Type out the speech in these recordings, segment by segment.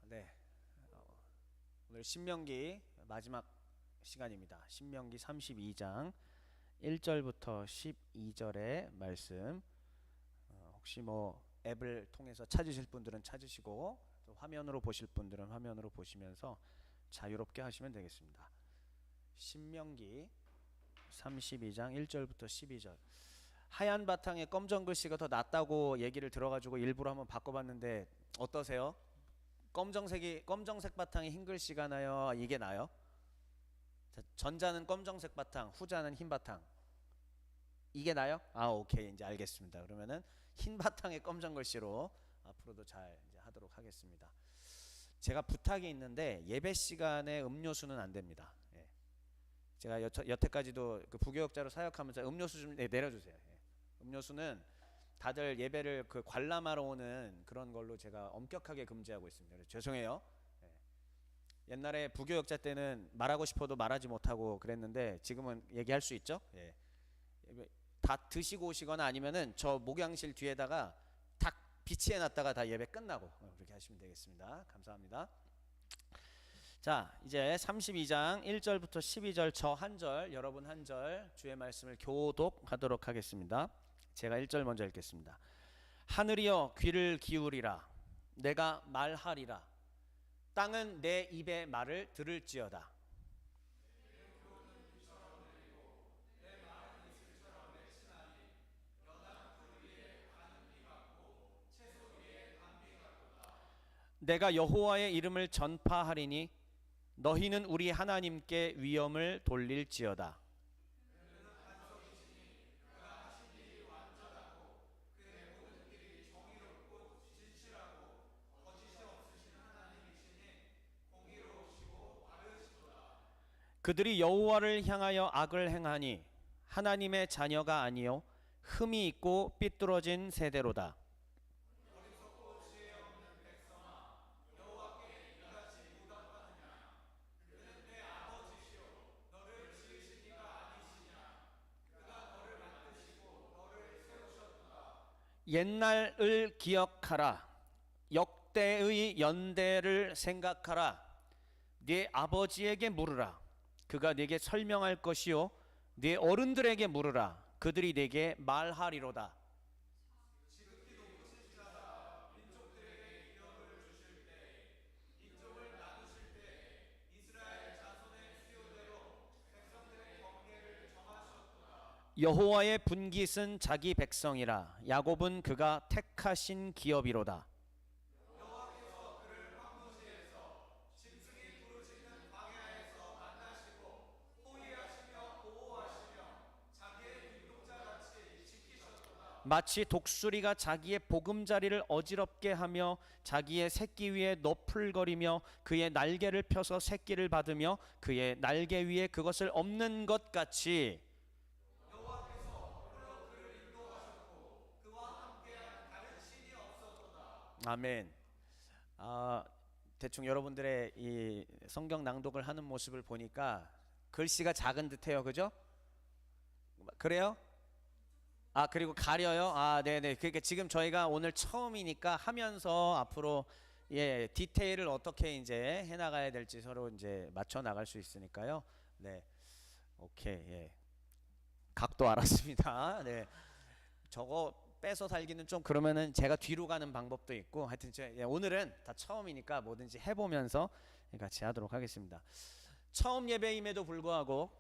네. 오늘 신명기 마지막 시간입니다. 신명기 32장 1절부터 12절의 말씀. 혹시 앱을 통해서 찾으실 분들은 찾으시고, 또 화면으로 보실 분들은 화면으로 보시면서 자유롭게 하시면 되겠습니다. 신명기 32장 1절부터 12절. 하얀 바탕에 검정 글씨가 더 낫다고 얘기를 들어가지고 일부러 한번 바꿔봤는데 어떠세요? 검정색 바탕에 흰 글씨가 나요? 이게 나요? 자, 전자는 검정색 바탕, 후자는 흰 바탕. 이게 나요? 오케이, 이제 알겠습니다. 그러면은 흰 바탕에 검정 글씨로 앞으로도 잘 이제 하도록 하겠습니다. 제가 부탁이 있는데 예배 시간에 음료수는 안 됩니다. 예. 제가 여태까지도 그 부교역자로 사역하면서 음료수 좀 내려주세요. 예. 음료수는 다들 예배를 그 관람하러 오는 그런 걸로 제가 엄격하게 금지하고 있습니다. 그래서 죄송해요. 예. 옛날에 부교역자 때는 말하고 싶어도 말하지 못하고 그랬는데 지금은 얘기할 수 있죠. 예. 다 드시고 오시거나 아니면은 저 목양실 뒤에다가 딱 비치해놨다가 다 예배 끝나고 그렇게 하시면 되겠습니다. 감사합니다. 자, 이제 32장 1절부터 12절 저 한 절, 여러분 한 절 주의 말씀을 교독하도록 하겠습니다. 제가 1절 먼저 읽겠습니다. 하늘이여 귀를 기울이라. 내가 말하리라. 땅은 내 입의 말을 들을지어다. 내가 여호와의 이름을 전파하리니 너희는 우리 하나님께 위엄을 돌릴지어다. 그들이 여호와를 향하여 악을 행하니 하나님의 자녀가 아니요 흠이 있고 삐뚤어진 세대로다. 옛날을 기억하라. 역대의 연대를 생각하라. 네 아버지에게 물으라. 그가 네게 설명할 것이요 네 어른들에게 물으라. 그들이 네게 말하리로다. 여호와의 분깃은 자기 백성이라. 야곱은 그가 택하신 기업이로다. 마치 독수리가 자기의 보금자리를 어지럽게 하며 자기의 새끼 위에 너풀거리며 그의 날개를 펴서 새끼를 받으며 그의 날개 위에 그것을 엎는 것 같이 아멘. 대충 여러분들의 이 성경 낭독을 하는 모습을 보니까 글씨가 작은 듯해요, 그죠? 그래요? 그리고 가려요? 네네. 그러니까 지금 저희가 오늘 처음이니까 하면서 앞으로 디테일을 어떻게 이제 해나가야 될지 서로 이제 맞춰 나갈 수 있으니까요. 네. 오케이. 예. 각도 알았습니다. 네. 저거 빼서 살기는 좀 그러면은 제가 뒤로 가는 방법도 있고 하여튼 오늘은 다 처음이니까 뭐든지 해보면서 같이 하도록 하겠습니다. 처음 예배임에도 불구하고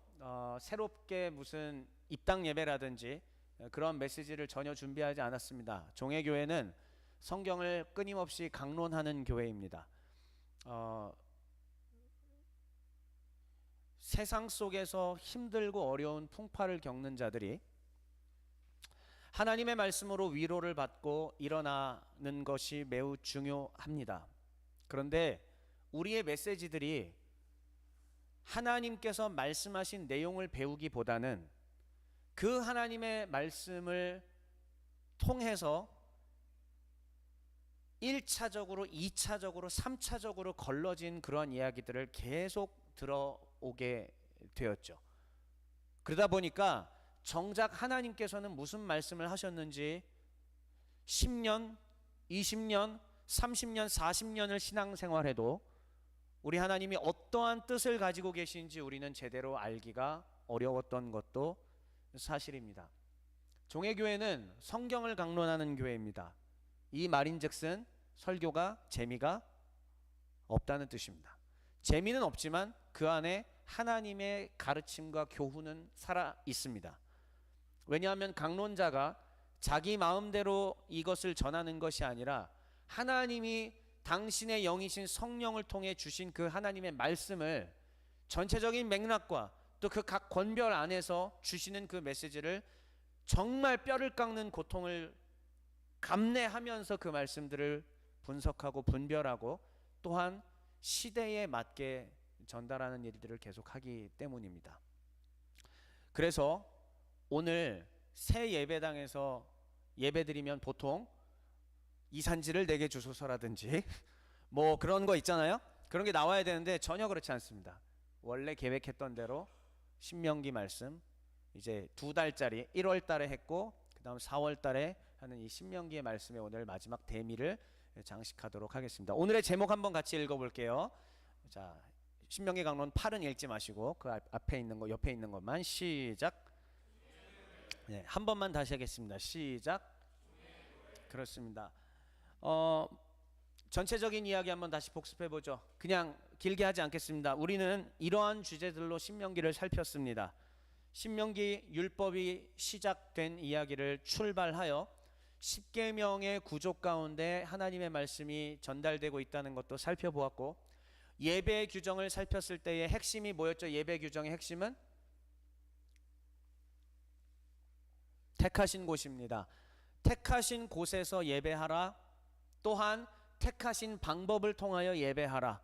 새롭게 무슨 입당 예배라든지 그런 메시지를 전혀 준비하지 않았습니다. 종회교회는 성경을 끊임없이 강론하는 교회입니다. 세상 속에서 힘들고 어려운 풍파를 겪는 자들이 하나님의 말씀으로 위로를 받고 일어나는 것이 매우 중요합니다. 그런데 우리의 메시지들이 하나님께서 말씀하신 내용을 배우기보다는 그 하나님의 말씀을 통해서 1차적으로 2차적으로 3차적으로 걸러진 그런 이야기들을 계속 들어오게 되었죠. 그러다 보니까 정작 하나님께서는 무슨 말씀을 하셨는지 10년, 20년, 30년, 40년을 신앙생활해도 우리 하나님이 어떠한 뜻을 가지고 계신지 우리는 제대로 알기가 어려웠던 것도 사실입니다. 종회교회는 성경을 강론하는 교회입니다. 이 말인즉슨 설교가 재미가 없다는 뜻입니다. 재미는 없지만 그 안에 하나님의 가르침과 교훈은 살아 있습니다. 왜냐하면 강론자가 자기 마음대로 이것을 전하는 것이 아니라 하나님이 당신의 영이신 성령을 통해 주신 그 하나님의 말씀을 전체적인 맥락과 또 그 각 권별 안에서 주시는 그 메시지를 정말 뼈를 깎는 고통을 감내하면서 그 말씀들을 분석하고 분별하고 또한 시대에 맞게 전달하는 일들을 계속하기 때문입니다. 그래서 오늘 새 예배당에서 예배드리면 보통 이산지를 내게 주소서라든지 뭐 그런 거 있잖아요. 그런 게 나와야 되는데 전혀 그렇지 않습니다. 원래 계획했던 대로 신명기 말씀 이제 2달짜리 1월 달에 했고 그 다음 4월 달에 하는 이 신명기의 말씀에 오늘 마지막 대미를 장식하도록 하겠습니다. 오늘의 제목 한번 같이 읽어볼게요. 자, 신명기 강론 8은 읽지 마시고 그 앞에 있는 거 옆에 있는 것만 시작. 네, 한 번만 다시 하겠습니다. 시작. 그렇습니다. 전체적인 이야기 한번 다시 복습해 보죠. 그냥 길게 하지 않겠습니다. 우리는 이러한 주제들로 신명기를 살폈습니다. 신명기 율법이 시작된 이야기를 출발하여 10계명의 구조 가운데 하나님의 말씀이 전달되고 있다는 것도 살펴보았고, 예배 규정을 살폈을 때의 핵심이 뭐였죠? 예배 규정의 핵심은 택하신 곳입니다. 택하신 곳에서 예배하라. 또한 택하신 방법을 통하여 예배하라.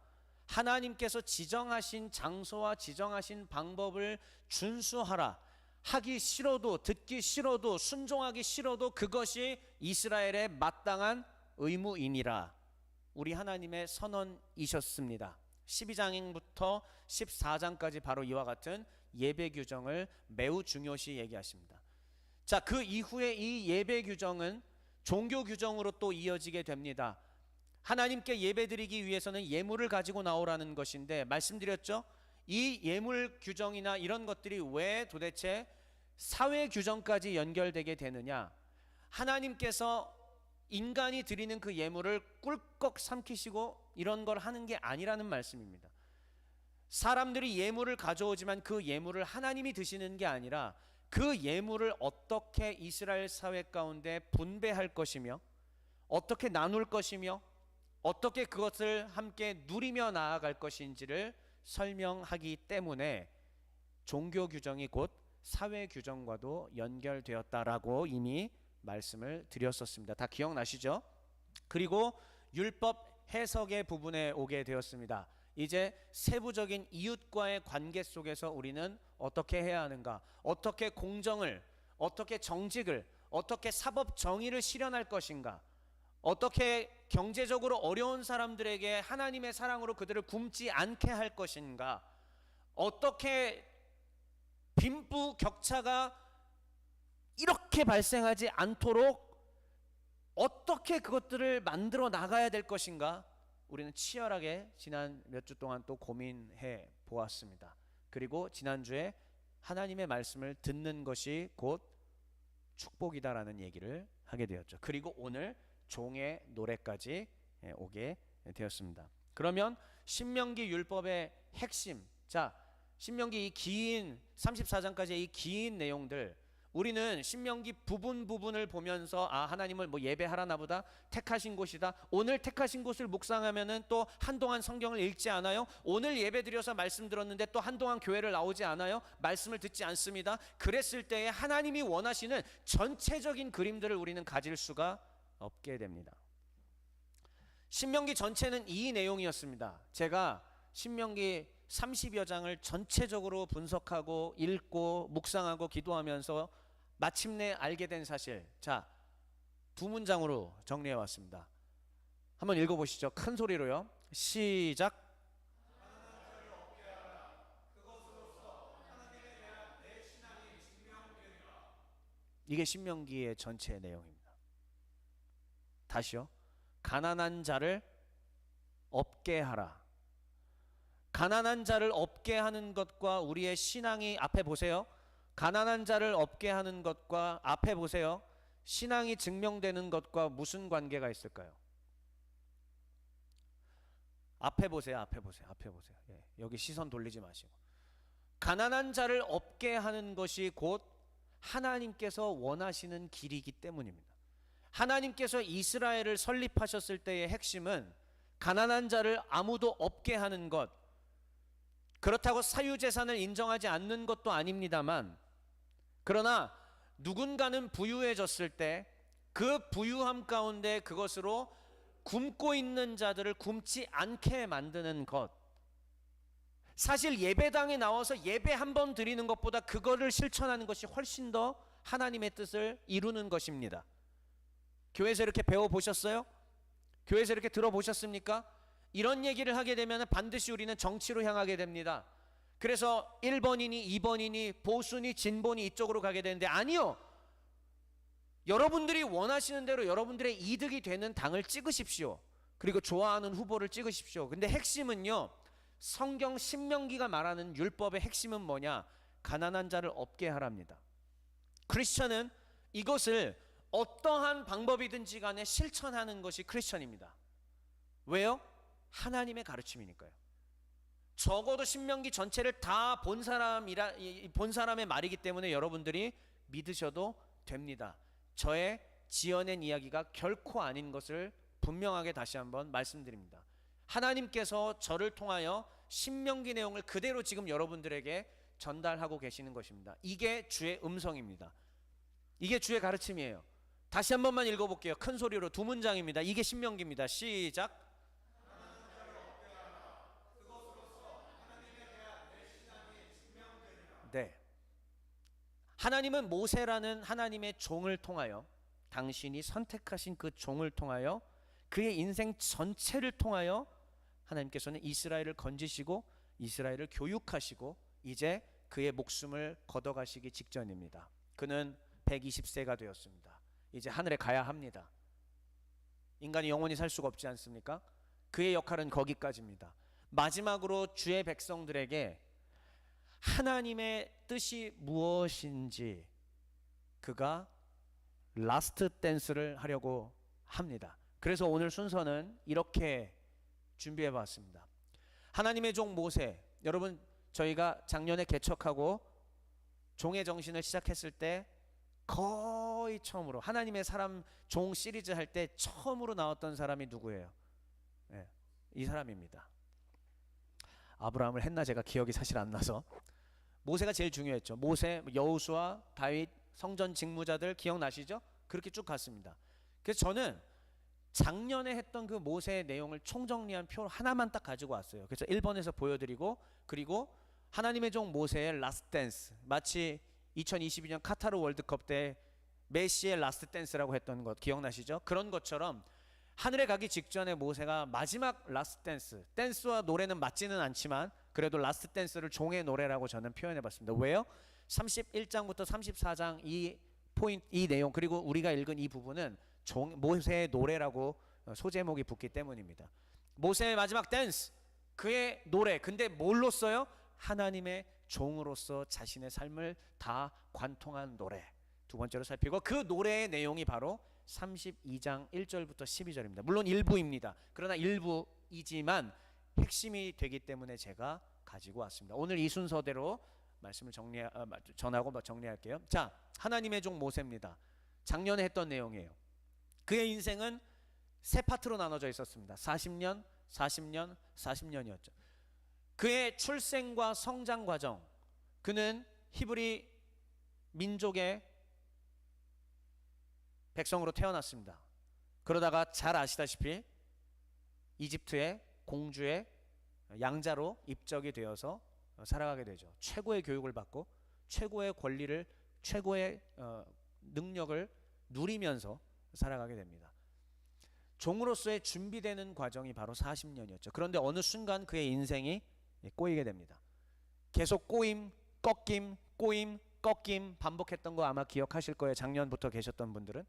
하나님께서 지정하신 장소와 지정하신 방법을 준수하라. 하기 싫어도, 듣기 싫어도, 순종하기 싫어도 그것이 이스라엘의 마땅한 의무이니라. 우리 하나님의 선언이셨습니다. 12장부터 14장까지 바로 이와 같은 예배 규정을 매우 중요시 얘기하십니다. 자, 그 이후에 이 예배 규정은 종교 규정으로 또 이어지게 됩니다. 하나님께 예배드리기 위해서는 예물을 가지고 나오라는 것인데, 말씀드렸죠? 이 예물 규정이나 이런 것들이 왜 도대체 사회 규정까지 연결되게 되느냐? 하나님께서 인간이 드리는 그 예물을 꿀꺽 삼키시고 이런 걸 하는 게 아니라는 말씀입니다. 사람들이 예물을 가져오지만 그 예물을 하나님이 드시는 게 아니라 그 예물을 어떻게 이스라엘 사회 가운데 분배할 것이며 어떻게 나눌 것이며 어떻게 그것을 함께 누리며 나아갈 것인지를 설명하기 때문에 종교 규정이 곧 사회 규정과도 연결되었다라고 이미 말씀을 드렸었습니다. 다 기억나시죠? 그리고 율법 해석의 부분에 오게 되었습니다. 이제 세부적인 이웃과의 관계 속에서 우리는 어떻게 해야 하는가, 어떻게 공정을, 어떻게 정직을, 어떻게 사법 정의를 실현할 것인가, 어떻게 경제적으로 어려운 사람들에게 하나님의 사랑으로 그들을 굶지 않게 할 것인가, 어떻게 빈부 격차가 이렇게 발생하지 않도록 어떻게 그것들을 만들어 나가야 될 것인가, 우리는 치열하게 지난 몇 주 동안 또 고민해 보았습니다. 그리고 지난주에 하나님의 말씀을 듣는 것이 곧 축복이다라는 얘기를 하게 되었죠. 그리고 오늘 종의 노래까지 오게 되었습니다. 그러면 신명기 율법의 핵심, 자, 신명기 이 긴 34장까지의 이 긴 내용들, 우리는 신명기 부분을 보면서 아, 하나님을 뭐 예배하라나 보다, 택하신 곳이다. 오늘 택하신 곳을 묵상하면은 또 한동안 성경을 읽지 않아요? 오늘 예배 드려서 말씀 들었는데 또 한동안 교회를 나오지 않아요? 말씀을 듣지 않습니다. 그랬을 때에 하나님이 원하시는 전체적인 그림들을 우리는 가질 수가 없게 됩니다. 신명기 전체는 이 내용이었습니다. 제가 신명기 30여 장을 전체적으로 분석하고 읽고 묵상하고 기도하면서 마침내 알게 된 사실, 자, 2문장으로 정리해 왔습니다. 한번 읽어보시죠. 큰 소리로요. 시작. 이게 신명기의 전체 내용입니다. 다시요. 가난한 자를 없게 하라. 가난한 자를 없게 하는 것과 우리의 신앙이, 앞에 보세요. 가난한 자를 없게 하는 것과, 앞에 보세요, 신앙이 증명되는 것과 무슨 관계가 있을까요? 앞에 보세요. 앞에 보세요. 앞에 보세요. 예, 여기 시선 돌리지 마시고. 가난한 자를 없게 하는 것이 곧 하나님께서 원하시는 길이기 때문입니다. 하나님께서 이스라엘을 설립하셨을 때의 핵심은 가난한 자를 아무도 없게 하는 것, 그렇다고 사유재산을 인정하지 않는 것도 아닙니다만, 그러나 누군가는 부유해졌을 때 그 부유함 가운데 그것으로 굶고 있는 자들을 굶지 않게 만드는 것. 사실 예배당에 나와서 예배 한 번 드리는 것보다 그거를 실천하는 것이 훨씬 더 하나님의 뜻을 이루는 것입니다. 교회에서 이렇게 배워보셨어요? 교회에서 이렇게 들어보셨습니까? 이런 얘기를 하게 되면 반드시 우리는 정치로 향하게 됩니다. 그래서 1번이니 2번이니 보수니 진보니 이쪽으로 가게 되는데, 아니요, 여러분들이 원하시는 대로 여러분들의 이득이 되는 당을 찍으십시오. 그리고 좋아하는 후보를 찍으십시오. 근데 핵심은요, 성경 신명기가 말하는 율법의 핵심은 뭐냐? 가난한 자를 없게 하랍니다. 크리스천은 이것을 어떠한 방법이든지 간에 실천하는 것이 크리스천입니다. 왜요? 하나님의 가르침이니까요. 적어도 신명기 전체를 다 본 사람의 말이기 때문에 여러분들이 믿으셔도 됩니다. 저의 지어낸 이야기가 결코 아닌 것을 분명하게 다시 한번 말씀드립니다. 하나님께서 저를 통하여 신명기 내용을 그대로 지금 여러분들에게 전달하고 계시는 것입니다. 이게 주의 음성입니다. 이게 주의 가르침이에요. 다시 한 번만 읽어볼게요. 큰 소리로 두 문장입니다. 이게 신명기입니다. 시작. 네. 하나님은 모세라는 하나님의 종을 통하여, 당신이 선택하신 그 종을 통하여, 그의 인생 전체를 통하여 하나님께서는 이스라엘을 건지시고 이스라엘을 교육하시고 이제 그의 목숨을 걷어가시기 직전입니다. 그는 120세가 되었습니다. 이제 하늘에 가야 합니다. 인간이 영원히 살 수가 없지 않습니까? 그의 역할은 거기까지입니다. 마지막으로 주의 백성들에게 하나님의 뜻이 무엇인지 그가 라스트 댄스를 하려고 합니다. 그래서 오늘 순서는 이렇게 준비해 봤습니다. 하나님의 종 모세, 여러분 저희가 작년에 개척하고 종의 정신을 시작했을 때 거의 처음으로 하나님의 사람 종 시리즈 할 때 처음으로 나왔던 사람이 누구예요? 네, 이 사람입니다. 아브라함을 했나 제가 기억이 사실 안 나서. 모세가 제일 중요했죠. 모세, 여호수아, 다윗, 성전 직무자들 기억나시죠? 그렇게 쭉 갔습니다. 그래서 저는 작년에 했던 그 모세의 내용을 총정리한 표 하나만 딱 가지고 왔어요. 그래서 1번에서 보여드리고, 그리고 하나님의 종 모세의 라스트 댄스, 마치 2022년 카타르 월드컵 때 메시의 라스트 댄스라고 했던 것 기억나시죠? 그런 것처럼 하늘에 가기 직전에 모세가 마지막 라스트 댄스, 댄스와 노래는 맞지는 않지만 그래도 라스트 댄스를 종의 노래라고 저는 표현해봤습니다. 왜요? 31장부터 34장 이 포인트, 이 내용, 그리고 우리가 읽은 이 부분은 모세의 노래라고 소제목이 붙기 때문입니다. 모세의 마지막 댄스, 그의 노래. 근데 뭘로 써요? 하나님의 종으로서 자신의 삶을 다 관통한 노래. 두 번째로 살피고, 그 노래의 내용이 바로 32장 1절부터 12절입니다. 물론 일부입니다. 그러나 일부이지만 핵심이 되기 때문에 제가 가지고 왔습니다. 오늘 이 순서대로 말씀을 전하고 정리할게요. 자, 하나님의 종 모세입니다. 작년에 했던 내용이에요. 그의 인생은 세 파트로 나눠져 있었습니다. 40년, 40년, 40년이었죠. 그의 출생과 성장 과정, 그는 히브리 민족의 백성으로 태어났습니다. 그러다가 잘 아시다시피 이집트의 공주의 양자로 입적이 되어서 살아가게 되죠. 최고의 교육을 받고 최고의 권리를, 최고의 능력을 누리면서 살아가게 됩니다. 종으로서의 준비되는 과정이 바로 40년이었죠. 그런데 어느 순간 그의 인생이 꼬이게 됩니다. 계속 꼬임, 꺾임, 꼬임, 꺾임 반복했던 거 아마 기억하실 거예요. 작년부터 계셨던 분들은.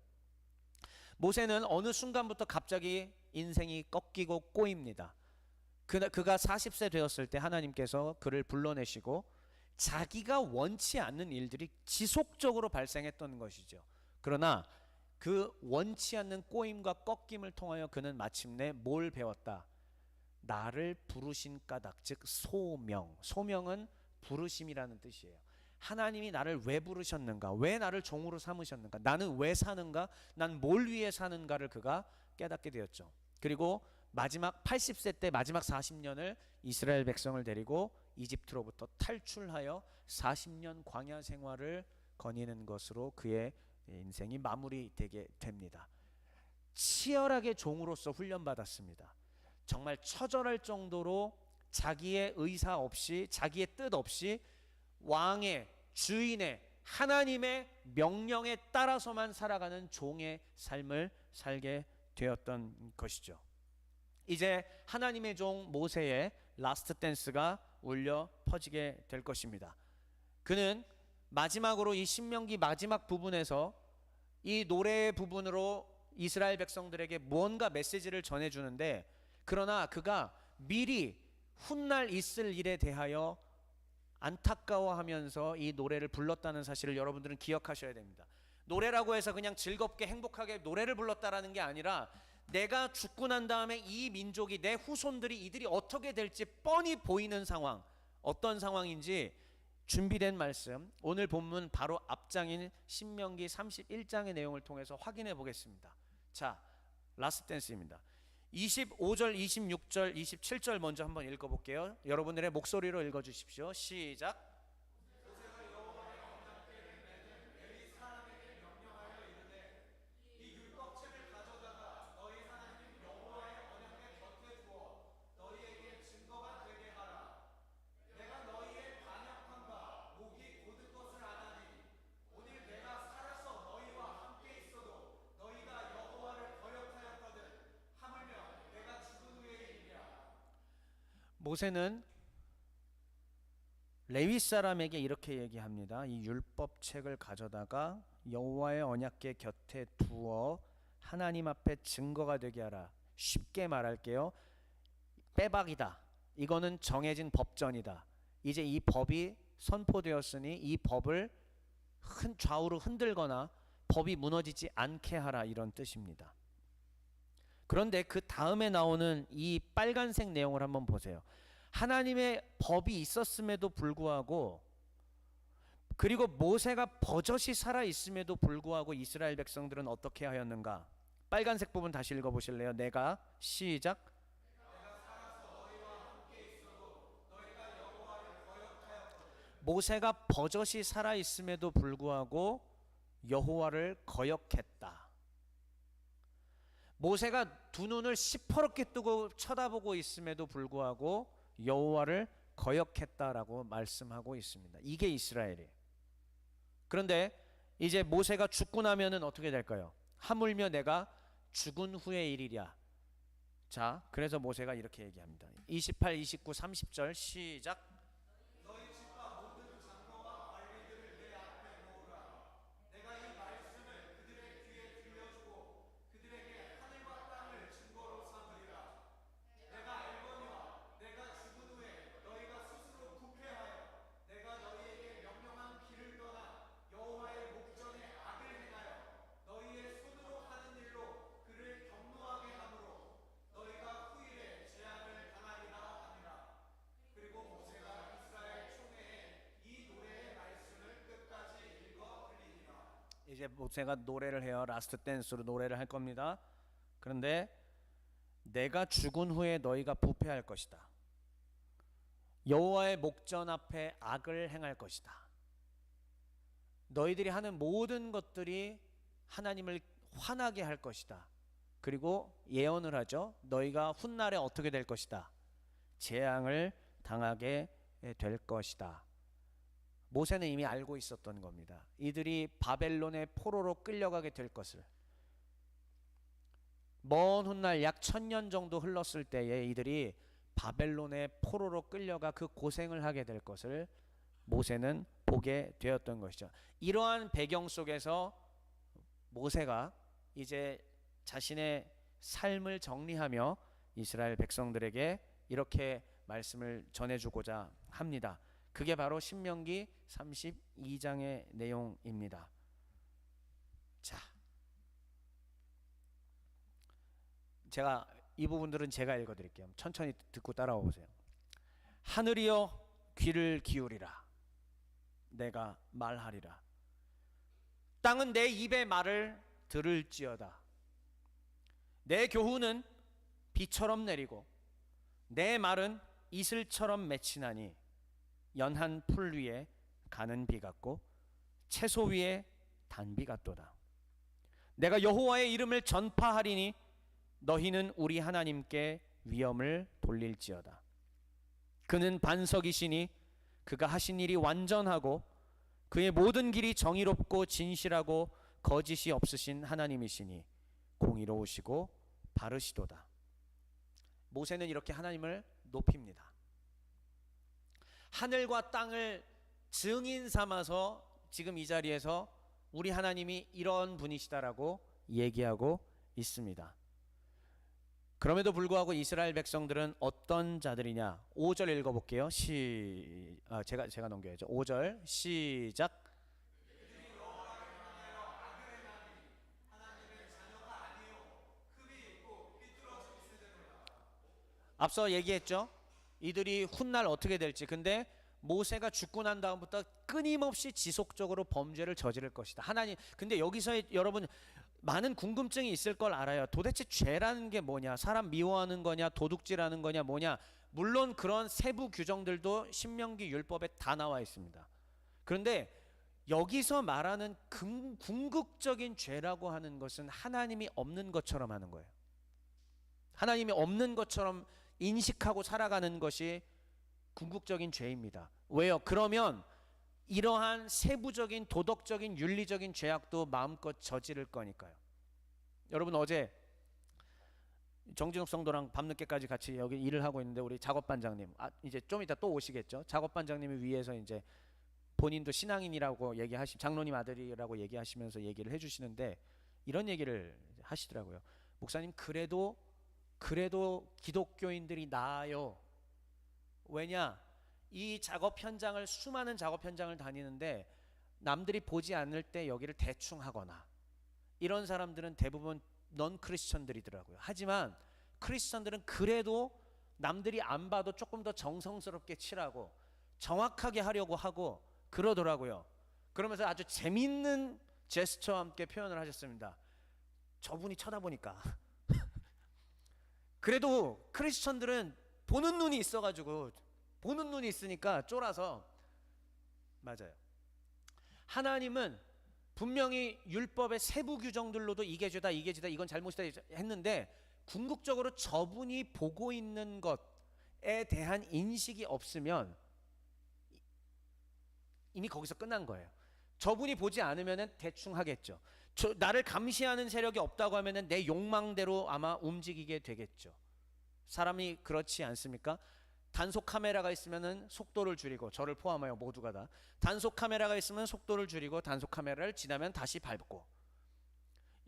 모세는 어느 순간부터 갑자기 인생이 꺾이고 꼬입니다. 그가 40세 되었을 때 하나님께서 그를 불러내시고 자기가 원치 않는 일들이 지속적으로 발생했던 것이죠. 그러나 그 원치 않는 꼬임과 꺾임을 통하여 그는 마침내 뭘 배웠다? 나를 부르신 까닭, 즉 소명. 소명은 부르심이라는 뜻이에요. 하나님이 나를 왜 부르셨는가? 왜 나를 종으로 삼으셨는가? 나는 왜 사는가? 난 뭘 위해 사는가를 그가 깨닫게 되었죠. 그리고 마지막 80세 때 마지막 40년을 이스라엘 백성을 데리고 이집트로부터 탈출하여 40년 광야 생활을 거니는 것으로 그의 인생이 마무리되게 됩니다. 치열하게 종으로서 훈련받았습니다. 정말 처절할 정도로 자기의 의사 없이, 자기의 뜻 없이 왕의, 주인의, 하나님의 명령에 따라서만 살아가는 종의 삶을 살게 되었던 것이죠. 이제 하나님의 종 모세의 라스트 댄스가 울려 퍼지게 될 것입니다. 그는 마지막으로 이 신명기 마지막 부분에서 이 노래 부분으로 이스라엘 백성들에게 무언가 메시지를 전해주는데, 그러나 그가 미리 훗날 있을 일에 대하여 안타까워하면서 이 노래를 불렀다는 사실을 여러분들은 기억하셔야 됩니다. 노래라고 해서 그냥 즐겁게 행복하게 노래를 불렀다라는 게 아니라, 내가 죽고 난 다음에 이 민족이, 내 후손들이, 이들이 어떻게 될지 뻔히 보이는 상황, 어떤 상황인지 준비된 말씀, 오늘 본문 바로 앞장인 신명기 31장의 내용을 통해서 확인해 보겠습니다. 자, 라스트 댄스입니다. 25절, 26절, 27절 먼저 한번 읽어볼게요. 여러분들의 목소리로 읽어주십시오. 시작. 모세는 레위 사람에게 이렇게 얘기합니다. 이 율법책을 가져다가 여호와의 언약궤 곁에 두어 하나님 앞에 증거가 되게 하라. 쉽게 말할게요. 빼박이다. 이거는 정해진 법전이다. 이제 이 법이 선포되었으니 이 법을 좌우로 흔들거나 법이 무너지지 않게 하라, 이런 뜻입니다. 그런데 그 다음에 나오는 이 빨간색 내용을 한번 보세요. 하나님의 법이 있었음에도 불구하고, 그리고 모세가 버젓이 살아 있음에도 불구하고 이스라엘 백성들은 어떻게 하였는가? 빨간색 부분 다시 읽어보실래요? 내가, 시작. 모세가 버젓이 살아 있음에도 불구하고 여호와를 거역했다. 모세가 두 눈을 시퍼렇게 뜨고 쳐다보고 있음에도 불구하고 여호와를 거역했다라고 말씀하고 있습니다. 이게 이스라엘이에요. 그런데 이제 모세가 죽고 나면은 어떻게 될까요? 하물며 내가 죽은 후의 일이랴. 자, 그래서 모세가 이렇게 얘기합니다. 28, 29, 30절 시작. 이제 모세가 노래를 해요. 라스트 댄스로 노래를 할 겁니다. 그런데 내가 죽은 후에 너희가 부패할 것이다. 여호와의 목전 앞에 악을 행할 것이다. 너희들이 하는 모든 것들이 하나님을 화나게 할 것이다. 그리고 예언을 하죠. 너희가 훗날에 어떻게 될 것이다. 재앙을 당하게 될 것이다. 모세는 이미 알고 있었던 겁니다. 이들이 바벨론의 포로로 끌려가게 될 것을. 먼 훗날 약 1000년 정도 흘렀을 때에 이들이 바벨론의 포로로 끌려가 그 고생을 하게 될 것을 모세는 보게 되었던 것이죠. 이러한 배경 속에서 모세가 이제 자신의 삶을 정리하며 이스라엘 백성들에게 이렇게 말씀을 전해주고자 합니다. 그게 바로 신명기 32장의 내용입니다. 자, 제가 이 부분들은 제가 읽어드릴게요. 천천히 듣고 따라와 보세요. 하늘이여 귀를 기울이라. 내가 말하리라. 땅은 내 입의 말을 들을지어다. 내 교훈은 비처럼 내리고 내 말은 이슬처럼 맺히나니 연한 풀 위에 가는 비 같고 채소 위에 단비 같도다. 내가 여호와의 이름을 전파하리니 너희는 우리 하나님께 위엄을 돌릴지어다. 그는 반석이시니 그가 하신 일이 완전하고 그의 모든 길이 정의롭고 진실하고 거짓이 없으신 하나님이시니 공의로우시고 바르시도다. 모세는 이렇게 하나님을 높입니다. 하늘과 땅을 증인 삼아서 지금 이 자리에서 우리 하나님이 이런 분이시다라고 얘기하고 있습니다. 그럼에도 불구하고 이스라엘 백성들은 어떤 자들이냐? 5절 읽어볼게요. 제가 넘겨야죠. 5절 시작. 앞서 얘기했죠. 이들이 훗날 어떻게 될지. 근데 모세가 죽고 난 다음부터 끊임없이 지속적으로 범죄를 저지를 것이다. 하나님. 근데 여기서 여러분 많은 궁금증이 있을 걸 알아요. 도대체 죄라는 게 뭐냐? 사람 미워하는 거냐? 도둑질하는 거냐? 뭐냐? 물론 그런 세부 규정들도 신명기 율법에 다 나와 있습니다. 그런데 여기서 말하는 궁극적인 죄라고 하는 것은 하나님이 없는 것처럼 하는 거예요. 하나님이 없는 것처럼 인식하고 살아가는 것이 궁극적인 죄입니다. 왜요? 그러면 이러한 세부적인 도덕적인 윤리적인 죄악도 마음껏 저지를 거니까요. 여러분 어제 정진욱 성도랑 밤늦게까지 같이 여기 일을 하고 있는데 우리 작업반장님 이제 좀 이따 또 오시겠죠. 작업반장님이 위에서 이제 본인도 신앙인이라고 장로님 아들이라고 얘기하시면서 얘기를 해주시는데 이런 얘기를 하시더라고요. 목사님 그래도 기독교인들이 나아요. 왜냐? 이 작업 현장을 수많은 작업 현장을 다니는데 남들이 보지 않을 때 여기를 대충 하거나 이런 사람들은 대부분 넌 크리스천들이더라고요. 하지만 크리스천들은 그래도 남들이 안 봐도 조금 더 정성스럽게 칠하고 정확하게 하려고 하고 그러더라고요. 그러면서 아주 재밌는 제스처와 함께 표현을 하셨습니다. 저분이 쳐다보니까 그래도 크리스천들은 보는 눈이 있어가지고 보는 눈이 있으니까 쫄아서 맞아요. 하나님은 분명히 율법의 세부 규정들로도 이게 죄다 이건 잘못이다 했는데 궁극적으로 저분이 보고 있는 것에 대한 인식이 없으면 이미 거기서 끝난 거예요. 저분이 보지 않으면 대충 하겠죠. 나를 감시하는 세력이 없다고 하면 내 욕망대로 아마 움직이게 되겠죠. 사람이 그렇지 않습니까? 단속 카메라가 있으면 속도를 줄이고 저를 포함하여 모두가 다 단속 카메라가 있으면 속도를 줄이고 단속 카메라를 지나면 다시 밟고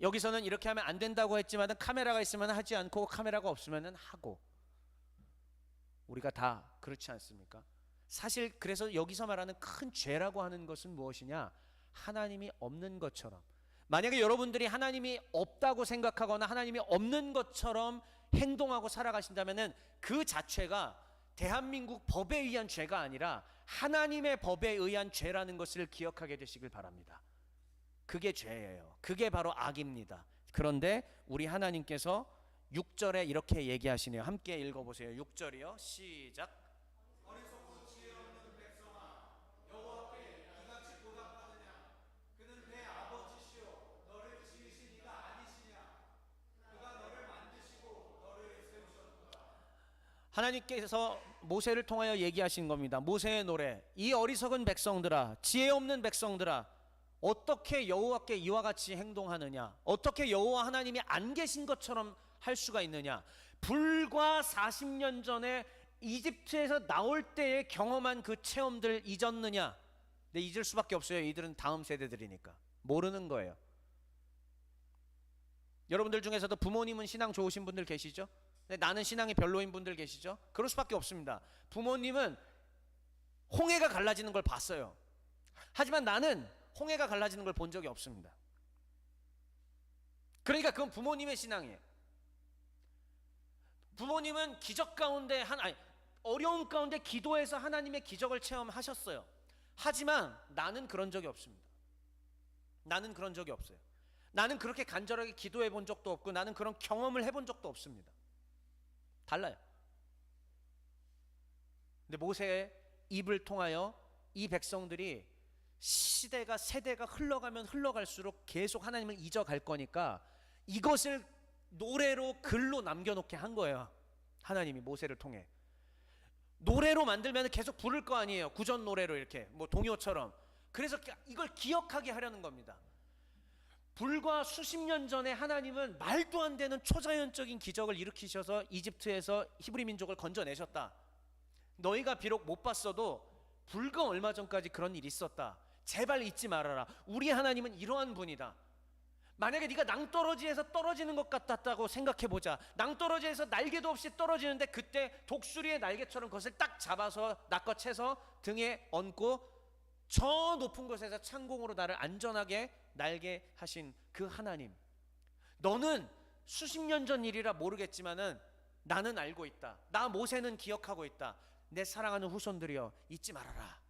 여기서는 이렇게 하면 안 된다고 했지만 카메라가 있으면 하지 않고 카메라가 없으면 하고 우리가 다 그렇지 않습니까? 사실 그래서 여기서 말하는 큰 죄라고 하는 것은 무엇이냐? 하나님이 없는 것처럼 만약에 여러분들이 하나님이 없다고 생각하거나 하나님이 없는 것처럼 행동하고 살아가신다면 그 자체가 대한민국 법에 의한 죄가 아니라 하나님의 법에 의한 죄라는 것을 기억하게 되시길 바랍니다. 그게 죄예요. 그게 바로 악입니다. 그런데 우리 하나님께서 6절에 이렇게 얘기하시네요. 함께 읽어보세요. 6절이요. 시작. 하나님께서 모세를 통하여 얘기하신 겁니다. 모세의 노래. 이 어리석은 백성들아, 지혜 없는 백성들아, 어떻게 여호와께 이와 같이 행동하느냐? 어떻게 여호와 하나님이 안 계신 것처럼 할 수가 있느냐? 불과 40년 전에 이집트에서 나올 때에 경험한 그 체험들 잊었느냐? 근데 잊을 수밖에 없어요. 이들은 다음 세대들이니까 모르는 거예요. 여러분들 중에서도 부모님은 신앙 좋으신 분들 계시죠? 근데 나는 신앙이 별로인 분들 계시죠? 그럴 수밖에 없습니다. 부모님은 홍해가 갈라지는 걸 봤어요. 하지만 나는 홍해가 갈라지는 걸 본 적이 없습니다. 그러니까 그건 부모님의 신앙이에요. 부모님은 기적 가운데 어려운 가운데 기도해서 하나님의 기적을 체험하셨어요. 하지만 나는 그런 적이 없습니다. 나는 그런 적이 없어요. 나는 그렇게 간절하게 기도해 본 적도 없고 나는 그런 경험을 해본 적도 없습니다. 달라요. 근데 모세의 입을 통하여 이 백성들이 시대가 세대가 흘러가면 흘러갈수록 계속 하나님을 잊어갈 거니까 이것을 노래로 글로 남겨놓게 한 거예요. 하나님이 모세를 통해 노래로 만들면 계속 부를 거 아니에요. 구전 노래로 이렇게 뭐 동요처럼. 그래서 이걸 기억하게 하려는 겁니다. 불과 수십 년 전에 하나님은 말도 안 되는 초자연적인 기적을 일으키셔서 이집트에서 히브리 민족을 건져내셨다. 너희가 비록 못 봤어도 불과 얼마 전까지 그런 일이 있었다. 제발 잊지 말아라. 우리 하나님은 이러한 분이다. 만약에 네가 낭떠러지에서 떨어지는 것 같았다고 생각해보자. 낭떠러지에서 날개도 없이 떨어지는데 그때 독수리의 날개처럼 그것을 딱 잡아서 낚아채서 등에 얹고 저 높은 곳에서 창공으로 나를 안전하게 날게 하신 그 하나님, 너는 수십 년 전 일이라 모르겠지만은 나는 알고 있다. 나 모세는 기억하고 있다. 내 사랑하는 후손들이여 잊지 말아라.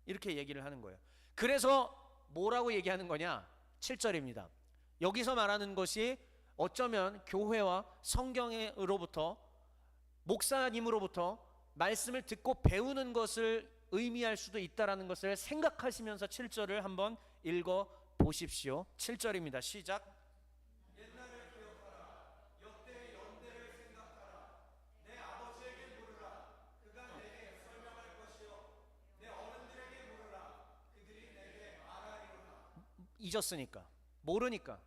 이렇게 얘기를 하는 거예요. 그래서 뭐라고 얘기하는 거냐? 7절입니다. 여기서 말하는 것이 어쩌면 교회와 성경으로부터 목사님으로부터 말씀을 듣고 배우는 것을 의미할 수도 있다라는 것을 생각하시면서 7절을 한번 읽어 보십시오. 7절입니다. 시작. 옛날을 기억하라. 역대의 연대를 생각하라. 내 아버지에게 물으라. 그가 내게 설명할 것이요. 내 어른들에게 물으라. 그들이 내게 말하리로다. 잊었으니까, 모르니까.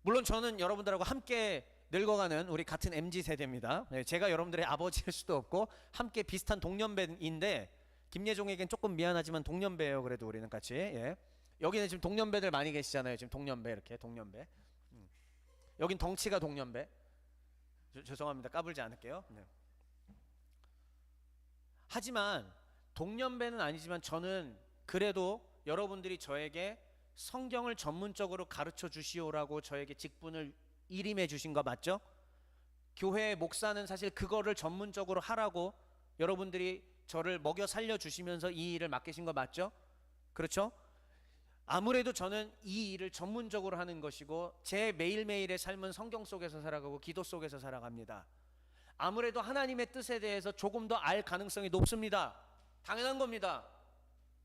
물론 저는 여러분들하고 함께 늙어가는 우리 같은 MZ세대입니다. 제가 여러분들의 아버지일 수도 없고 함께 비슷한 동년배인데 김예종에겐 조금 미안하지만 동년배예요. 그래도 우리는 같이. 예. 여기는 지금 동년배들 많이 계시잖아요. 지금 동년배 이렇게 동년배. 여긴 덩치가 동년배. 죄송합니다. 까불지 않을게요. 네. 하지만 동년배는 아니지만 저는 그래도 여러분들이 저에게 성경을 전문적으로 가르쳐 주시오라고 저에게 직분을 일임해 주신 거 맞죠? 교회 목사는 사실 그거를 전문적으로 하라고 여러분들이 저를 먹여 살려 주시면서 이 일을 맡기신 거 맞죠? 그렇죠? 아무래도 저는 이 일을 전문적으로 하는 것이고 제 매일매일의 삶은 성경 속에서 살아가고 기도 속에서 살아갑니다. 아무래도 하나님의 뜻에 대해서 조금 더 알 가능성이 높습니다. 당연한 겁니다.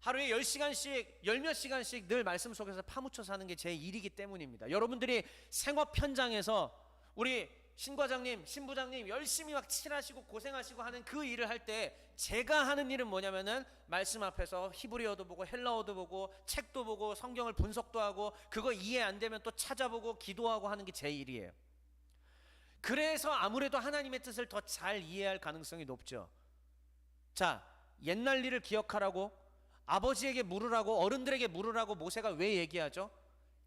하루에 10시간씩, 열몇 시간씩 늘 말씀 속에서 파묻혀 사는 게 제 일이기 때문입니다. 여러분들이 생업 현장에서 우리 신과장님, 신부장님 열심히 막 칠하시고 고생하시고 하는 그 일을 할 때 제가 하는 일은 뭐냐면은 말씀 앞에서 히브리어도 보고 헬라어도 보고 책도 보고 성경을 분석도 하고 그거 이해 안 되면 또 찾아보고 기도하고 하는 게 제 일이에요. 그래서 아무래도 하나님의 뜻을 더 잘 이해할 가능성이 높죠. 자, 옛날 일을 기억하라고 아버지에게 물으라고 어른들에게 물으라고 모세가 왜 얘기하죠?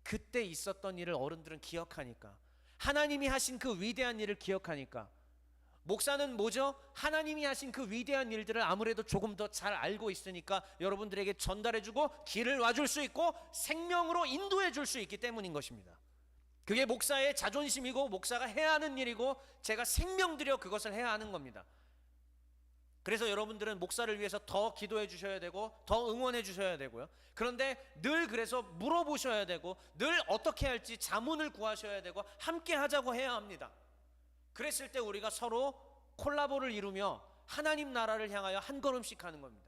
그때 있었던 일을 어른들은 기억하니까, 하나님이 하신 그 위대한 일을 기억하니까. 목사는 뭐죠? 하나님이 하신 그 위대한 일들을 아무래도 조금 더 잘 알고 있으니까 여러분들에게 전달해주고 길을 와줄 수 있고 생명으로 인도해 줄 수 있기 때문인 것입니다. 그게 목사의 자존심이고 목사가 해야 하는 일이고 제가 생명 들여 그것을 해야 하는 겁니다. 그래서 여러분들은 목사를 위해서 더 기도해 주셔야 되고 더 응원해 주셔야 되고요. 그런데 늘 그래서 물어보셔야 되고 늘 어떻게 할지 자문을 구하셔야 되고 함께 하자고 해야 합니다. 그랬을 때 우리가 서로 콜라보를 이루며 하나님 나라를 향하여 한 걸음씩 하는 겁니다.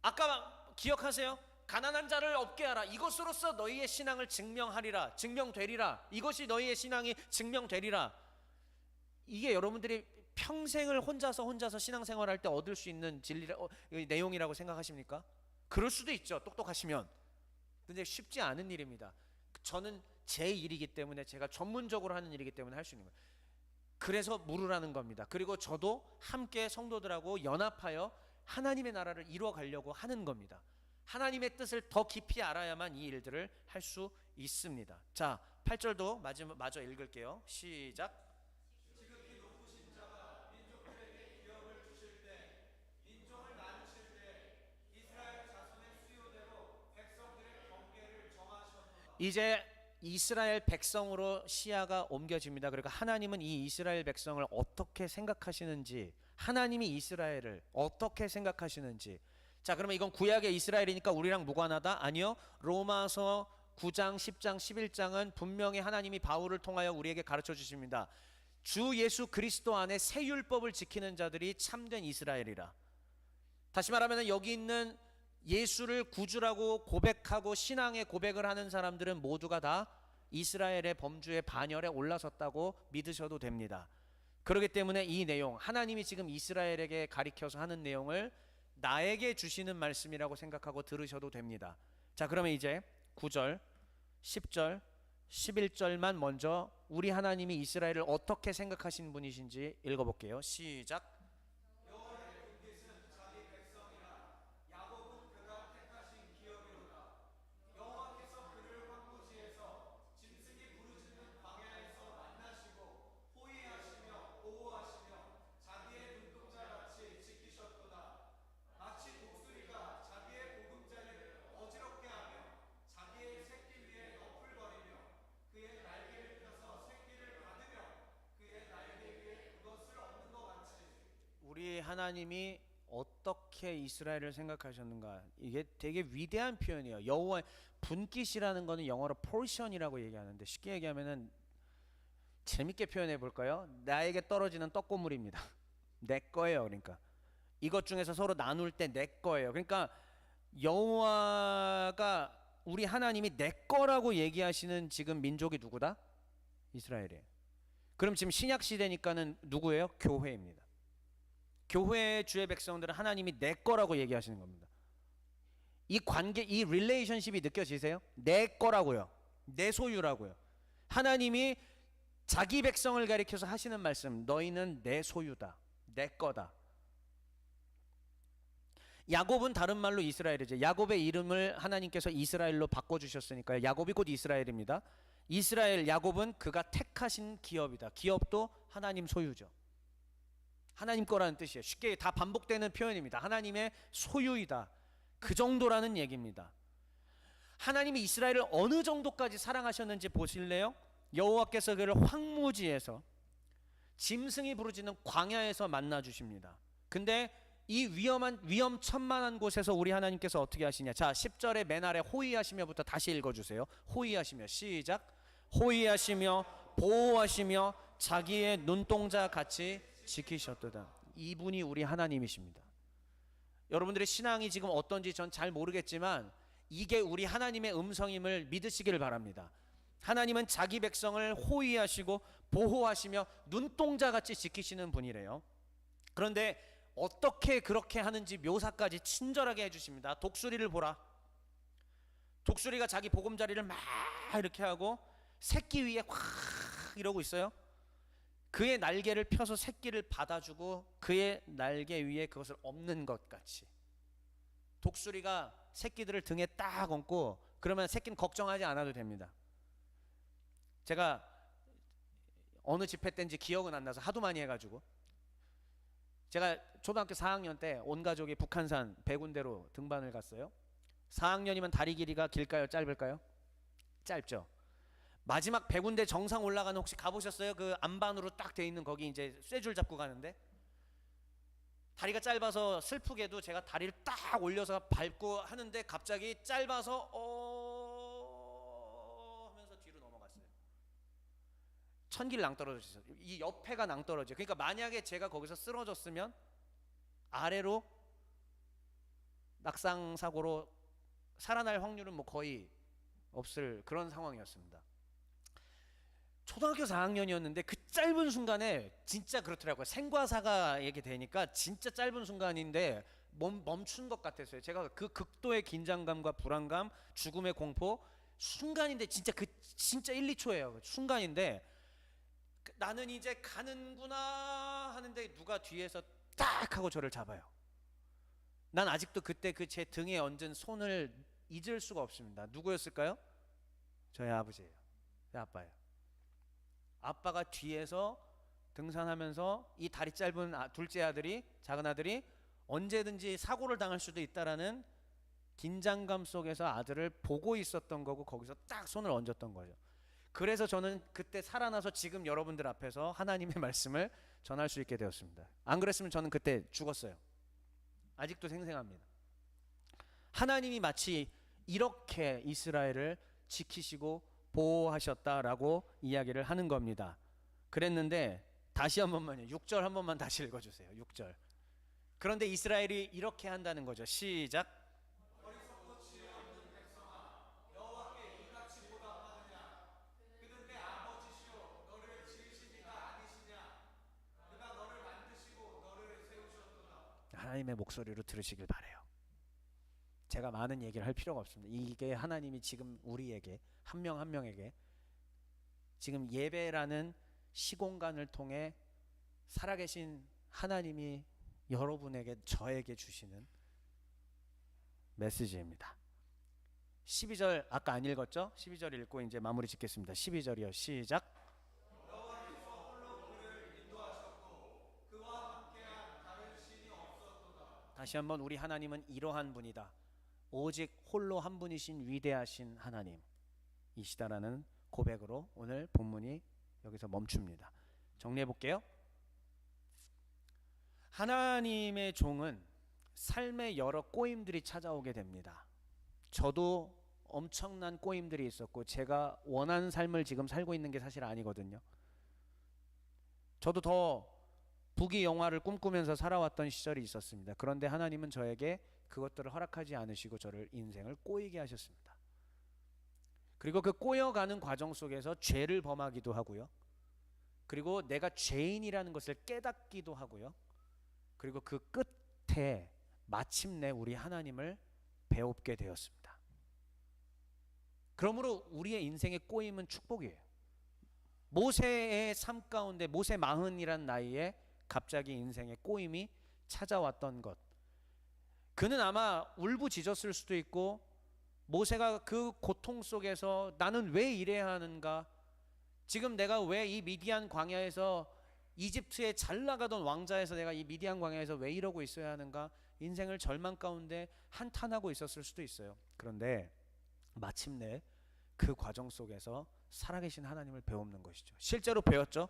아까 기억하세요? 가난한 자를 없게 하라. 이것으로써 너희의 신앙을 증명하리라. 증명되리라. 이것이 너희의 신앙이 증명되리라. 이게 여러분들이 평생을 혼자서 신앙생활할 때 얻을 수 있는 내용이라고 생각하십니까? 그럴 수도 있죠. 똑똑하시면. 근데 쉽지 않은 일입니다. 저는 제 일이기 때문에 제가 전문적으로 하는 일이기 때문에 할 수 있는 거예요. 그래서 물으라는 겁니다. 그리고 저도 함께 성도들하고 연합하여 하나님의 나라를 이루어 가려고 하는 겁니다. 하나님의 뜻을 더 깊이 알아야만 이 일들을 할 수 있습니다. 자, 8절도 마저 읽을게요. 시작. 이제 이스라엘 백성으로 시야가 옮겨집니다. 그러니까 하나님은 이 이스라엘 백성을 어떻게 생각하시는지, 하나님이 이스라엘을 어떻게 생각하시는지. 자, 그러면 이건 구약의 이스라엘이니까 우리랑 무관하다? 아니요. 로마서 9장, 10장, 11장은 분명히 하나님이 바울을 통하여 우리에게 가르쳐 주십니다. 주 예수 그리스도 안에 새 율법을 지키는 자들이 참된 이스라엘이라. 다시 말하면 여기 있는 예수를 구주라고 고백하고 신앙의 고백을 하는 사람들은 모두가 다 이스라엘의 범주의 반열에 올라섰다고 믿으셔도 됩니다. 그렇기 때문에 이 내용, 하나님이 지금 이스라엘에게 가리켜서 하는 내용을 나에게 주시는 말씀이라고 생각하고 들으셔도 됩니다. 자, 그러면 이제 9절, 10절, 11절만 먼저 우리 하나님이 이스라엘을 어떻게 생각하시는 분이신지 읽어볼게요. 시작. 우리 하나님이 어떻게 이스라엘을 생각하셨는가, 이게 되게 위대한 표현이에요. 여호와의 분깃이라는 거는 영어로 portion이라고 얘기하는데, 쉽게 얘기하면은 재밌게 표현해 볼까요? 나에게 떨어지는 떡고물입니다. 내 거예요. 그러니까 이것 중에서 서로 나눌 때 내 거예요. 그러니까 여호와가, 우리 하나님이 내 거라고 얘기하시는 지금 민족이 누구다? 이스라엘이에요. 그럼 지금 신약 시대니까는 누구예요? 교회입니다. 교회의 주의 백성들은 하나님이 내 거라고 얘기하시는 겁니다. 이 관계, 이 릴레이션십이 느껴지세요? 내 거라고요. 내 소유라고요. 하나님이 자기 백성을 가리켜서 하시는 말씀, 너희는 내 소유다, 내 거다. 야곱은 다른 말로 이스라엘이죠. 야곱의 이름을 하나님께서 이스라엘로 바꿔주셨으니까요. 야곱이 곧 이스라엘입니다. 이스라엘, 야곱은 그가 택하신 기업이다. 기업도 하나님 소유죠. 하나님 거라는 뜻이에요. 쉽게 다 반복되는 표현입니다. 하나님의 소유이다. 그 정도라는 얘기입니다. 하나님이 이스라엘을 어느 정도까지 사랑하셨는지 보실래요? 여호와께서 그를 황무지에서, 짐승이 부르짖는 광야에서 만나 주십니다. 근데 이 위험천만한 곳에서 우리 하나님께서 어떻게 하시냐. 자, 10절에 맨 아래 호위하시며부터 다시 읽어주세요. 호위하시며, 시작. 호위하시며 보호하시며 자기의 눈동자 같이 지키셨도다. 이분이 우리 하나님이십니다. 여러분들의 신앙이 지금 어떤지 전 잘 모르겠지만 이게 우리 하나님의 음성임을 믿으시기를 바랍니다. 하나님은 자기 백성을 호위하시고 보호하시며 눈동자같이 지키시는 분이래요. 그런데 어떻게 그렇게 하는지 묘사까지 친절하게 해주십니다. 독수리를 보라. 독수리가 자기 보금자리를 막 이렇게 하고 새끼 위에 확 이러고 있어요. 그의 날개를 펴서 새끼를 받아주고 그의 날개 위에 그것을 엎는 것 같이, 독수리가 새끼들을 등에 딱 얹고, 그러면 새끼는 걱정하지 않아도 됩니다. 제가 어느 집회 때인지 기억은 안 나서 하도 많이 해가지고, 제가 초등학교 4학년 때 온 가족이 북한산 100군데로 등반을 갔어요. 4학년이면 다리 길이가 길까요? 짧을까요? 짧죠. 마지막 100군데 정상 올라가는, 혹시 가보셨어요? 그 안반으로 딱 돼 있는 거기 이제 쇠줄 잡고 가는데, 다리가 짧아서 슬프게도 제가 다리를 딱 올려서 밟고 하는데 갑자기 짧아서 하면서 뒤로 넘어갔어요. 천길 낭떠러졌어요. 이 옆에가 낭떠러져요. 그러니까 만약에 제가 거기서 쓰러졌으면 아래로 낙상 사고로 살아날 확률은 뭐 거의 없을 그런 상황이었습니다. 초등학교 4학년이었는데 그 짧은 순간에 진짜 그렇더라고요. 생과 사가 얘기 되니까 진짜 짧은 순간인데 멈춘 것 같았어요. 제가 그 극도의 긴장감과 불안감, 죽음의 공포, 순간인데 진짜 1, 2초예요. 순간인데 나는 이제 가는구나 하는데 누가 뒤에서 딱 하고 저를 잡아요. 난 아직도 그때 그 제 등에 얹은 손을 잊을 수가 없습니다. 누구였을까요? 저희 아버지예요. 저희 아빠예요. 아빠가 뒤에서 등산하면서 이 다리 짧은 둘째 아들이, 작은 아들이 언제든지 사고를 당할 수도 있다라는 긴장감 속에서 아들을 보고 있었던 거고, 거기서 딱 손을 얹었던 거죠. 그래서 저는 그때 살아나서 지금 여러분들 앞에서 하나님의 말씀을 전할 수 있게 되었습니다. 안 그랬으면 저는 그때 죽었어요. 아직도 생생합니다. 하나님이 마치 이렇게 이스라엘을 지키시고 보호하셨다라고 이야기를 하는 겁니다. 그랬는데 다시 한 번만요. 6절 한 번만 다시 읽어주세요. 6절. 그런데 이스라엘이 이렇게 한다는 거죠. 시작. 하나님의 목소리로 들으시길 바래요. 제가 많은 얘기를 할 필요가 없습니다. 이게 하나님이 지금 우리에게 한 명 한 명에게 지금 예배라는 시공간을 통해 살아계신 하나님이 여러분에게, 저에게 주시는 메시지입니다. 12절 아까 안 읽었죠? 12절 읽고 이제 마무리 짓겠습니다. 12절이요. 시작. 다시 한번, 우리 하나님은 이러한 분이다. 오직 홀로 한 분이신 위대하신 하나님이시다라는 고백으로 오늘 본문이 여기서 멈춥니다. 정리해 볼게요. 하나님의 종은 삶의 여러 꼬임들이 찾아오게 됩니다. 저도 엄청난 꼬임들이 있었고, 제가 원하는 삶을 지금 살고 있는 게 사실 아니거든요. 저도 더 부귀영화를 꿈꾸면서 살아왔던 시절이 있었습니다. 그런데 하나님은 저에게 그것들을 허락하지 않으시고 저를, 인생을 꼬이게 하셨습니다. 그리고 그 꼬여가는 과정 속에서 죄를 범하기도 하고요. 그리고 내가 죄인이라는 것을 깨닫기도 하고요. 그리고 그 끝에 마침내 우리 하나님을 배웁게 되었습니다. 그러므로 우리의 인생의 꼬임은 축복이에요. 모세의 삶 가운데, 모세 40이라는 나이에 갑자기 인생의 꼬임이 찾아왔던 것, 그는 아마 울부짖었을 수도 있고, 모세가 그 고통 속에서 나는 왜 이래야 하는가, 지금 내가 왜 이 미디안 광야에서, 이집트에 잘 나가던 왕자에서 내가 이 미디안 광야에서 왜 이러고 있어야 하는가, 인생을 절망 가운데 한탄하고 있었을 수도 있어요. 그런데 마침내 그 과정 속에서 살아계신 하나님을 배우는 것이죠. 실제로 배웠죠.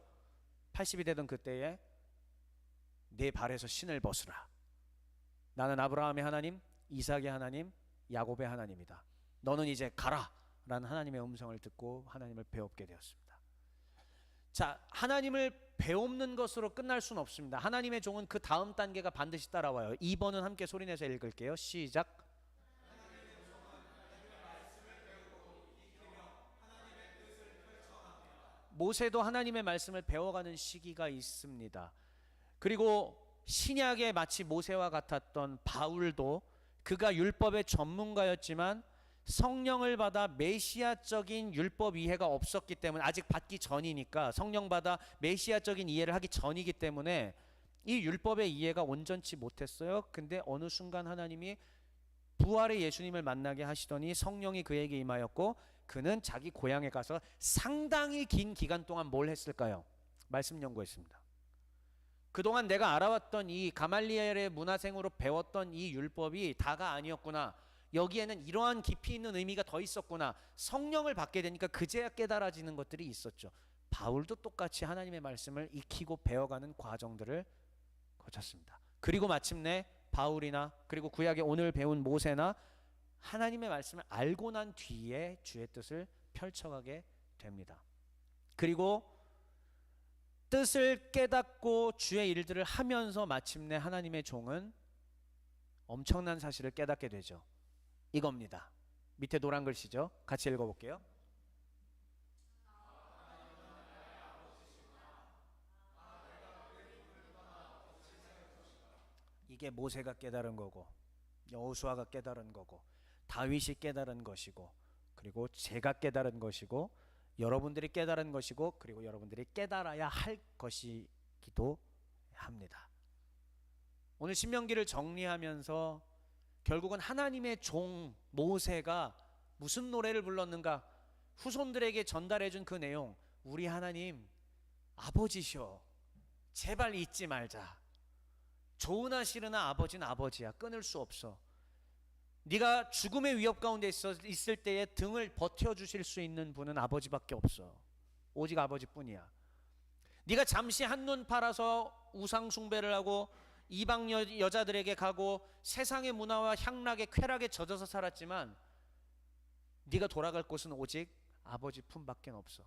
80이 되던 그때에 내 발에서 신을 벗으라. 나는 아브라함의 하나님, 이삭의 하나님, 야곱의 하나님이다. 너는 이제 가라 라는 하나님의 음성을 듣고 하나님을 배웁게 되었습니다. 자, 하나님을 배우는 것으로 끝날 수는 없습니다. 하나님의 종은 그 다음 단계가 반드시 따라와요. 2번은 함께 소리내서 읽을게요. 시작. 모세도 하나님의 말씀을 배워가는 시기가 있습니다. 그리고 신약에 마치 모세와 같았던 바울도, 그가 율법의 전문가였지만 성령을 받아 메시아적인 율법 이해가 없었기 때문에, 아직 받기 전이니까, 성령 받아 메시아적인 이해를 하기 전이기 때문에 이 율법의 이해가 온전치 못했어요. 근데 어느 순간 하나님이 부활의 예수님을 만나게 하시더니 성령이 그에게 임하였고, 그는 자기 고향에 가서 상당히 긴 기간 동안 뭘 했을까요? 말씀 연구했습니다. 그동안 내가 알아왔던 이 가말리엘의 문화생으로 배웠던 이 율법이 다가 아니었구나, 여기에는 이러한 깊이 있는 의미가 더 있었구나, 성령을 받게 되니까 그제야 깨달아지는 것들이 있었죠. 바울도 똑같이 하나님의 말씀을 익히고 배워가는 과정들을 거쳤습니다. 그리고 마침내 바울이나, 그리고 구약의 오늘 배운 모세나 하나님의 말씀을 알고 난 뒤에 주의 뜻을 펼쳐가게 됩니다. 그리고 뜻을 깨닫고 주의 일들을 하면서 마침내 하나님의 종은 엄청난 사실을 깨닫게 되죠. 이겁니다. 밑에 노란 글씨죠. 같이 읽어볼게요. 이게 모세가 깨달은 거고, 여호수아가 깨달은 거고, 다윗이 깨달은 것이고, 그리고 제가 깨달은 것이고, 여러분들이 깨달은 것이고, 그리고 여러분들이 깨달아야 할 것이기도 합니다. 오늘 신명기를 정리하면서 결국은 하나님의 종 모세가 무슨 노래를 불렀는가? 후손들에게 전달해준 그 내용, 우리 하나님 아버지셔, 제발 잊지 말자. 좋으나 싫으나 아버지는 아버지야. 끊을 수 없어. 네가 죽음의 위협 가운데 있을 때에 등을 버텨주실 수 있는 분은 아버지밖에 없어. 오직 아버지뿐이야. 네가 잠시 한눈 팔아서 우상 숭배를 하고 이방 여자들에게 가고 세상의 문화와 향락에 쾌락에 젖어서 살았지만 네가 돌아갈 곳은 오직 아버지 품밖에 없어.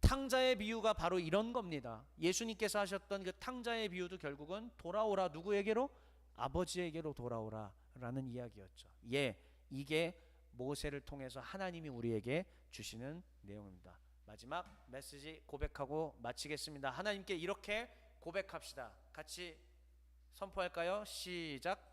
탕자의 비유가 바로 이런 겁니다. 예수님께서 하셨던 그 탕자의 비유도 결국은 돌아오라. 누구에게로? 아버지에게로 돌아오라 라는 이야기였죠. 예, 이게 모세를 통해서 하나님이 우리에게 주시는 내용입니다. 마지막 메시지 고백하고 마치겠습니다. 하나님께 이렇게 고백합시다. 같이 선포할까요? 시작.